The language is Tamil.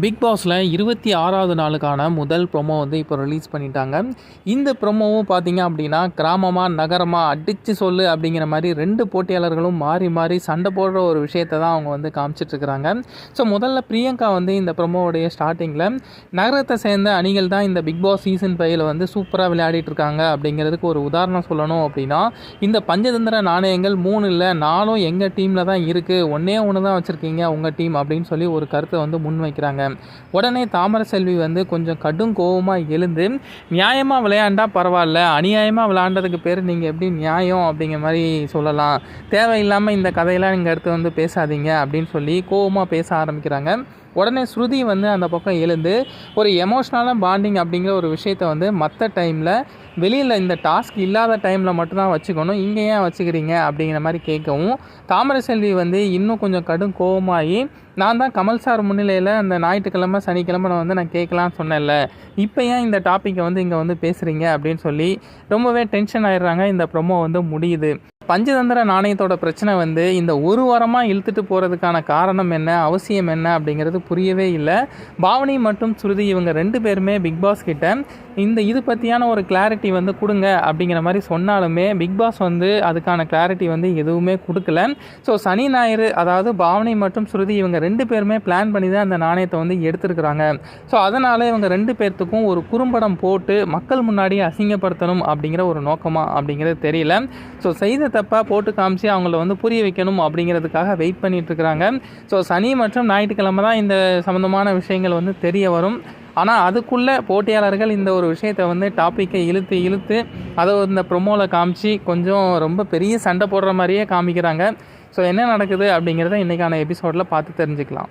பிக் பாஸில் 26வது நாளுக்கான முதல் ப்ரொமோ வந்து இப்போ ரிலீஸ் பண்ணிட்டாங்க. இந்த ப்ரொமோவும் பார்த்தீங்க அப்படின்னா, கிராமமா நகரமா அடித்து சொல்லு அப்படிங்கிற மாதிரி 2 போட்டியாளர்களும் மாறி மாறி சண்டை போடுற ஒரு விஷயத்தை தான் அவங்க வந்து காமிச்சிட்ருக்கிறாங்க. ஸோ முதல்ல பிரியங்கா வந்து இந்த ப்ரொமோவுடைய ஸ்டார்டிங்கில் நகரத்தை சேர்ந்த அணிகள் தான் இந்த பிக் பாஸ் சீசன் 5ல் வந்து சூப்பராக விளையாடிட்டு இருக்காங்க அப்படிங்கிறதுக்கு ஒரு உதாரணம் சொல்லணும் அப்படின்னா, இந்த பஞ்சதந்திர நாணயங்கள் 3 இல்லை 4ம் எங்கள் டீமில் தான் இருக்குது, ஒன்றே ஒன்று தான் வச்சுருக்கீங்க உங்கள் டீம் அப்படின்னு சொல்லி ஒரு கருத்தை வந்து முன்வைக்கிறாங்க. உடனே தாமரசெல்வி வந்து கொஞ்சம் கடும் கோபமாக எழுந்து, நியாயமாக விளையாண்டா பரவாயில்ல, அநியாயமாக விளையாண்டதுக்கு பேர் நீங்கள் எப்படி நியாயம் அப்படிங்கிற மாதிரி சொல்லலாம், தேவையில்லாமல் இந்த கதையெல்லாம் நீங்கள் அடுத்து வந்து பேசாதீங்க அப்படின்னு சொல்லி கோபமாக பேச ஆரம்பிக்கிறாங்க. உடனே ஸ்ருதி வந்து அந்த பக்கம் எழுந்து ஒரு எமோஷ்னலான பாண்டிங் அப்படிங்கிற ஒரு விஷயத்த வந்து மற்ற டைமில் வெளியில் இந்த டாஸ்க் இல்லாத டைமில் மட்டும்தான் வச்சுக்கணும், இங்கே ஏன் வச்சுக்கிறீங்க அப்படிங்கிற மாதிரி கேட்கவும், தாமரசெல்வி வந்து இன்னும் கொஞ்சம் கடும் கோபமாகி, நான் தான் கமல் சார் முன்னிலையில் அந்த ஞாயிற்றுக்கிழமை சனிக்கிழமை நான் கேட்கலான்னு சொன்னேன்ல, இப்போ ஏன் இந்த டாப்பிக்கை வந்து இங்கே வந்து பேசுகிறீங்க அப்படின்னு சொல்லி ரொம்பவே டென்ஷன் ஆகிடுறாங்க. இந்த ப்ரொமோ வந்து முடியுது. பஞ்சதந்திர நாணயத்தோட பிரச்சனை வந்து இந்த ஒரு வாரமாக இழுத்துட்டு போகிறதுக்கான காரணம் என்ன, அவசியம் என்ன அப்படிங்கிறது புரியவே இல்லை. பாவனி மற்றும் ஸ்ருதி இவங்க 2 பேருமே பிக் பாஸ் கிட்ட இது பற்றியான ஒரு கிளாரிட்டி வந்து கொடுங்க அப்படிங்கிற மாதிரி சொன்னாலுமே பிக் பாஸ் வந்து அதுக்கான கிளாரிட்டி வந்து எதுவுமே கொடுக்கல. ஸோ சனி ஞாயிறு அதாவது பாவனி மற்றும் ஸ்ருதி இவங்க 2 பேருமே பிளான் பண்ணி தான் அந்த நாணயத்தை வந்து எடுத்துருக்குறாங்க. ஸோ அதனால் இவங்க 2 பேர்த்துக்கும் ஒரு குறும்படம் போட்டு மக்கள் முன்னாடி அசிங்கப்படுத்தணும் அப்படிங்கிற ஒரு நோக்கமா அப்படிங்கிறது தெரியல. ஸோ செய்த தப்பாக போட்டு காமிச்சு அவங்கள வந்து புரிய வைக்கணும் அப்படிங்கிறதுக்காக வெயிட் பண்ணிகிட்ருக்குறாங்க. ஸோ சனி மற்றும் ஞாயிற்றுக்கிழமை தான் இந்த சம்மந்தமான விஷயங்கள் வந்து தெரிய வரும். ஆனால் அதுக்குள்ளே போட்டியாளர்கள் இந்த ஒரு விஷயத்தை வந்து டாப்பிக்கை இழுத்து அதை இந்த ப்ரொமோவில் காமிச்சு கொஞ்சம் ரொம்ப பெரிய சண்டை போடுற மாதிரியே காமிக்கிறாங்க. ஸோ என்ன நடக்குது அப்படிங்கிறத இன்றைக்கான எபிசோடில் பார்த்து தெரிஞ்சுக்கலாம்.